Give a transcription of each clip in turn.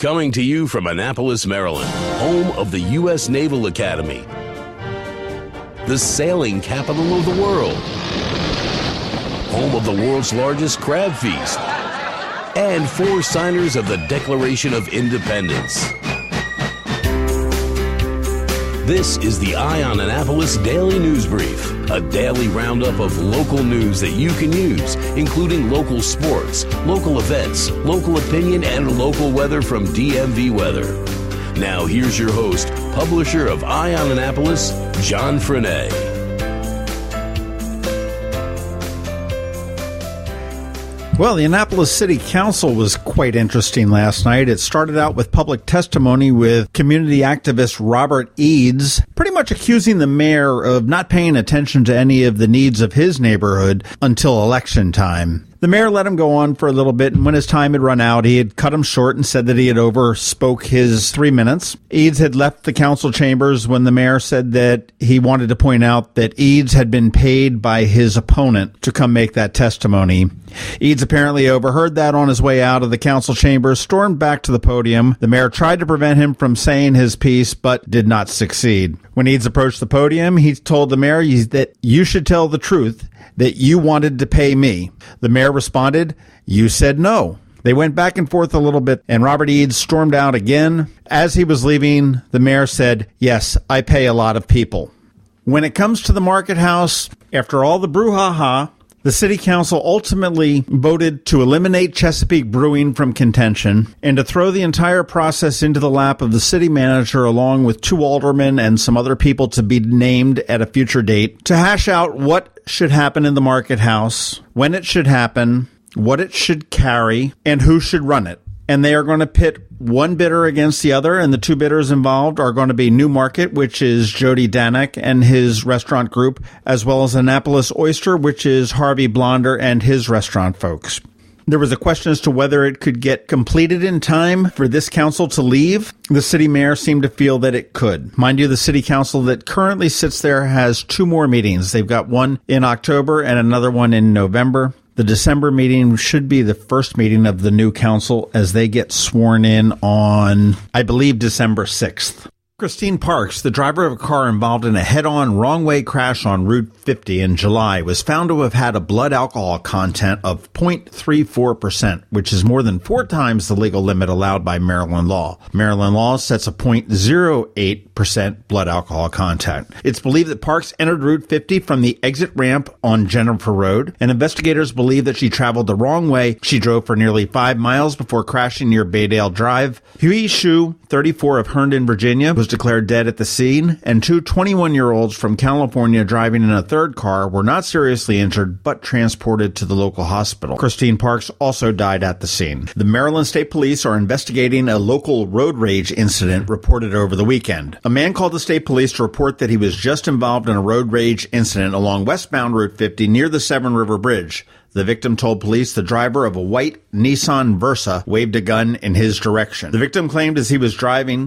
Coming to you from Annapolis, Maryland, home of the U.S. Naval Academy, the sailing capital of the world, home of the world's largest crab feast, and 4 signers of the Declaration of Independence. This is the On Annapolis Daily News Brief, a daily roundup of local news that you can use, including local sports, local events, local opinion, and local weather from DMV Weather. Now here's your host, publisher of On Annapolis, John Frenaye. Well, the Annapolis City Council was quite interesting last night. It started out with public testimony with community activist Robert Eads, pretty much accusing the mayor of not paying attention to any of the needs of his neighborhood until election time. The mayor let him go on for a little bit, and when his time had run out, he had cut him short and said that he had overspoke his 3 minutes. Eads had left the council chambers when the mayor said that he wanted to point out that Eads had been paid by his opponent to come make that testimony. Eads apparently overheard that on his way out of the council chambers, stormed back to the podium. The mayor tried to prevent him from saying his piece, but did not succeed. When Eads approached the podium, he told the mayor that you should tell the truth, that you wanted to pay me. The mayor responded, "You said no." They went back and forth a little bit, and Robert Eads stormed out again. As he was leaving, the mayor said, "Yes, I pay a lot of people." When it comes to the market house, after all the brouhaha, the city council ultimately voted to eliminate Chesapeake Brewing from contention and to throw the entire process into the lap of the city manager along with 2 aldermen and some other people to be named at a future date to hash out what should happen in the market house, when it should happen, what it should carry, and who should run it. And they are going to pit one bidder against the other, and the 2 bidders involved are going to be Newmarket, which is Jody Danek and his restaurant group, as well as Annapolis Oyster, which is Harvey Blonder and his restaurant folks. There was a question as to whether it could get completed in time for this council to leave. The city mayor seemed to feel that it could. Mind you, the city council that currently sits there has 2 more meetings. They've got one in October and another one in November. The December meeting should be the first meeting of the new council as they get sworn in on, I believe, December 6th. Christine Parks, the driver of a car involved in a head-on wrong-way crash on Route 50 in July, was found to have had a blood alcohol content of 0.34%, which is more than 4 times the legal limit allowed by Maryland law. Maryland law sets a 0.08% blood alcohol content. It's believed that Parks entered Route 50 from the exit ramp on Jennifer Road, and investigators believe that she traveled the wrong way. She drove for nearly 5 miles before crashing near Baydale Drive. Hui Shu, 34, of Herndon, Virginia, was declared dead at the scene, and 2 21-year-olds from California driving in a third car were not seriously injured but transported to the local hospital. Christine Parks also died at the scene. The Maryland State Police are investigating a local road rage incident reported over the weekend. A man called the state police to report that he was just involved in a road rage incident along westbound Route 50 near the Severn River Bridge. The victim told police the driver of a white Nissan Versa waved a gun in his direction. The victim claimed he was driving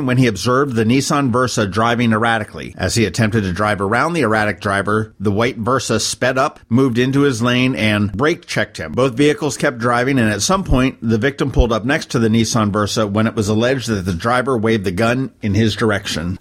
when he observed the Nissan Versa driving erratically. As he attempted to drive around the erratic driver, the white Versa sped up, moved into his lane, and brake checked him. Both vehicles kept driving, and at some point, the victim pulled up next to the Nissan Versa when it was alleged that the driver waved the gun in his direction.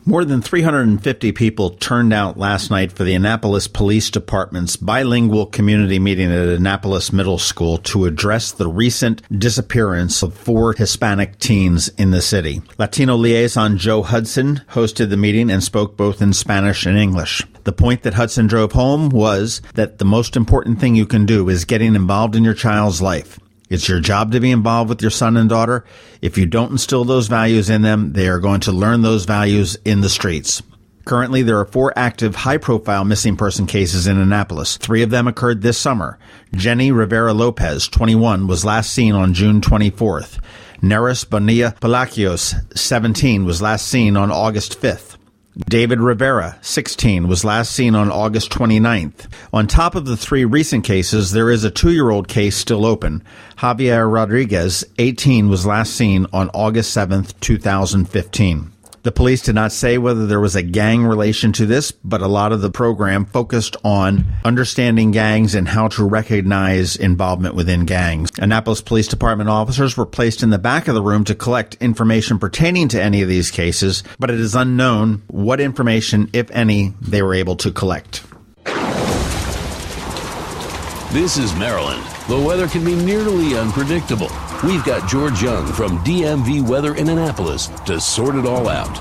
More than 350 people turned out last night for the Annapolis Police Department's bilingual community meeting at Annapolis Middle School to address the recent disappearance of 4 Hispanic teens in the city. Latino liaison Joe Hudson hosted the meeting and spoke both in Spanish and English. The point that Hudson drove home was that the most important thing you can do is getting involved in your child's life. It's your job to be involved with your son and daughter. If you don't instill those values in them, they are going to learn those values in the streets. Currently, there are 4 active, high-profile missing person cases in Annapolis. 3 of them occurred this summer. Jenny Rivera Lopez, 21, was last seen on June 24th. Neris Bonilla Palacios, 17, was last seen on August 5th. David Rivera, 16, was last seen on August 29th. On top of the 3 recent cases, there is a 2-year-old case still open. Javier Rodriguez, 18, was last seen on August 7th, 2015. The police did not say whether there was a gang relation to this, but a lot of the program focused on understanding gangs and how to recognize involvement within gangs. Annapolis Police Department officers were placed in the back of the room to collect information pertaining to any of these cases, but it is unknown what information, if any, they were able to collect. This is Maryland. The weather can be nearly unpredictable. We've got George Young from DMV Weather in Annapolis to sort it all out.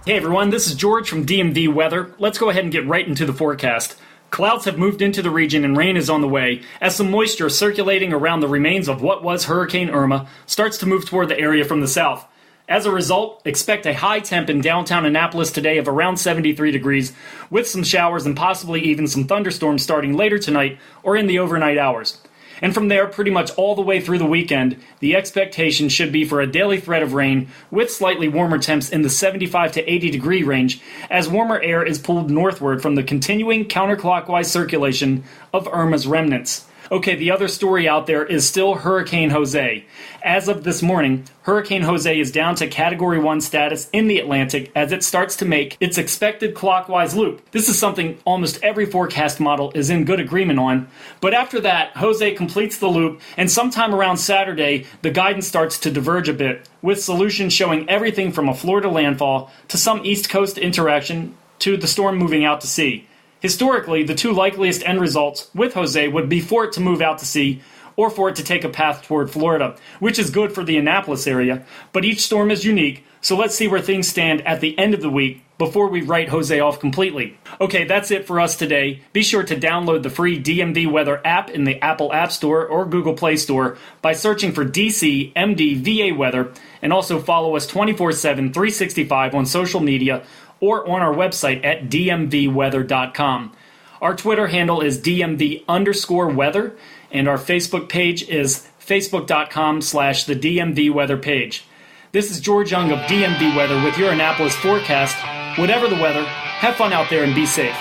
Hey everyone, this is George from DMV Weather. Let's go ahead and get right into the forecast. Clouds have moved into the region and rain is on the way as some moisture circulating around the remains of what was Hurricane Irma starts to move toward the area from the south. As a result, expect a high temp in downtown Annapolis today of around 73 degrees, with some showers and possibly even some thunderstorms starting later tonight or in the overnight hours. And from there, pretty much all the way through the weekend, the expectation should be for a daily threat of rain with slightly warmer temps in the 75 to 80 degree range as warmer air is pulled northward from the continuing counterclockwise circulation of Irma's remnants. Okay, the other story out there is still Hurricane Jose. As of this morning, Hurricane Jose is down to Category 1 status in the Atlantic as it starts to make its expected clockwise loop. This is something almost every forecast model is in good agreement on. But after that, Jose completes the loop, and sometime around Saturday, the guidance starts to diverge a bit, with solutions showing everything from a Florida landfall to some East Coast interaction to the storm moving out to sea. Historically, the two likeliest end results with Jose would be for it to move out to sea or for it to take a path toward Florida, which is good for the Annapolis area, but each storm is unique, so let's see where things stand at the end of the week before we write Jose off completely. Okay, that's it for us today. Be sure to download the free DMV Weather app in the Apple App Store or Google Play Store by searching for DC MD VA Weather, and also follow us 24/7, 365 on social media or on our website at dmvweather.com. Our Twitter handle is DMV_weather, and our Facebook page is facebook.com/the DMV Weather page. This is George Young of DMV Weather with your Annapolis forecast. Whatever the weather, have fun out there and be safe.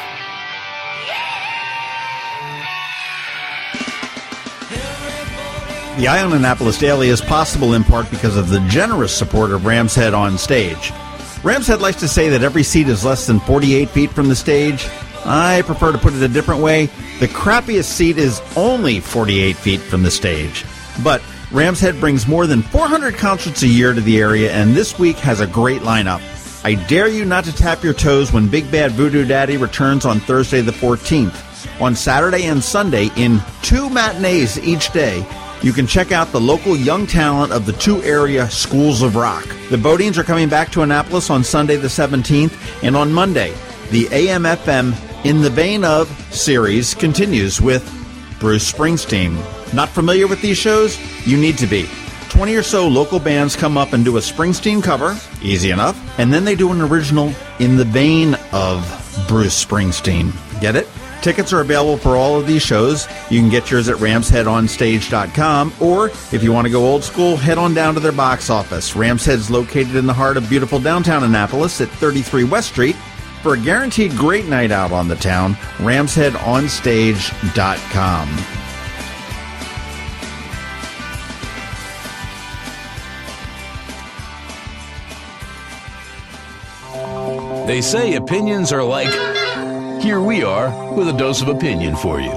The Eye on Annapolis Daily is possible in part because of the generous support of Ram's Head On Stage. Ram's Head likes to say that every seat is less than 48 feet from the stage. I prefer to put it a different way. The crappiest seat is only 48 feet from the stage. But Ram's Head brings more than 400 concerts a year to the area, and this week has a great lineup. I dare you not to tap your toes when Big Bad Voodoo Daddy returns on Thursday the 14th. On Saturday and Sunday, in 2 matinees each day, you can check out the local young talent of the 2 area schools of rock. The Bodines are coming back to Annapolis on Sunday the 17th, and on Monday, the AM/FM In the Vein Of series continues with Bruce Springsteen. Not familiar with these shows? You need to be. 20 or so local bands come up and do a Springsteen cover, easy enough, and then they do an original in the vein of Bruce Springsteen. Get it? Tickets are available for all of these shows. You can get yours at ramsheadonstage.com, or if you want to go old school, head on down to their box office. Ram's Head's located in the heart of beautiful downtown Annapolis at 33 West Street. For a guaranteed great night out on the town, ramsheadonstage.com. They say opinions are like... Here we are with a dose of opinion for you.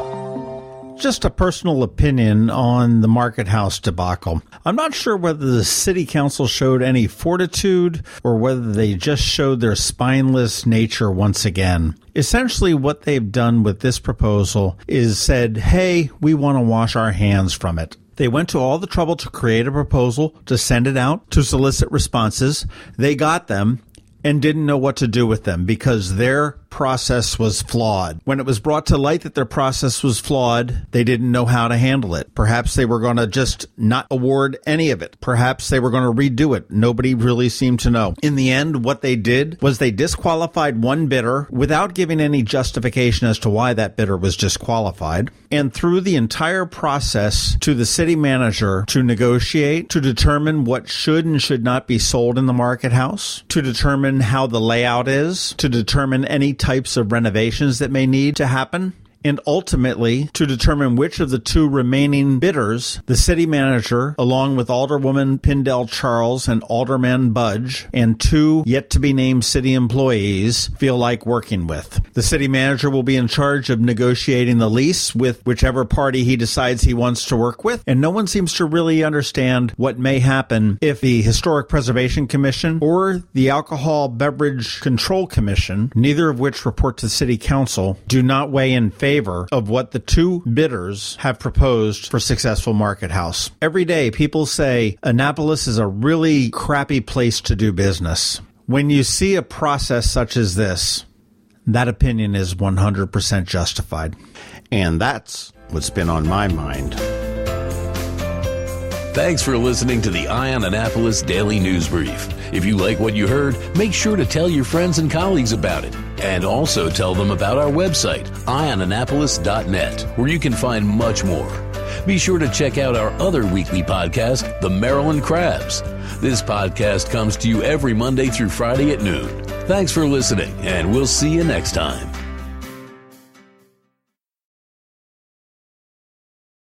Just a personal opinion on the Market House debacle. I'm not sure whether the city council showed any fortitude or whether they just showed their spineless nature once again. Essentially, what they've done with this proposal is said, hey, we want to wash our hands from it. They went to all the trouble to create a proposal, to send it out, to solicit responses. They got them and didn't know what to do with them because their process was flawed. When it was brought to light that their process was flawed, they didn't know how to handle it. Perhaps they were going to just not award any of it. Perhaps they were going to redo it. Nobody really seemed to know. In the end, what they did was they disqualified one bidder without giving any justification as to why that bidder was disqualified, and threw the entire process to the city manager to negotiate, to determine what should and should not be sold in the market house, to determine how the layout is, to determine any types of renovations that may need to happen. And ultimately, to determine which of the two remaining bidders the city manager, along with Alderwoman Pindell Charles and Alderman Budge, and two yet-to-be-named city employees feel like working with. The city manager will be in charge of negotiating the lease with whichever party he decides he wants to work with, and no one seems to really understand what may happen if the Historic Preservation Commission or the Alcohol Beverage Control Commission, neither of which report to City Council, do not weigh in favor of what the two bidders have proposed for Successful Market House. Every day, people say Annapolis is a really crappy place to do business. When you see a process such as this, that opinion is 100% justified. And that's what's been on my mind. Thanks for listening to the On Annapolis Daily News Brief. If you like what you heard, make sure to tell your friends and colleagues about it. And also tell them about our website, onannapolis.net, where you can find much more. Be sure to check out our other weekly podcast, The Maryland Crabs. This podcast comes to you every Monday through Friday at noon. Thanks for listening, and we'll see you next time.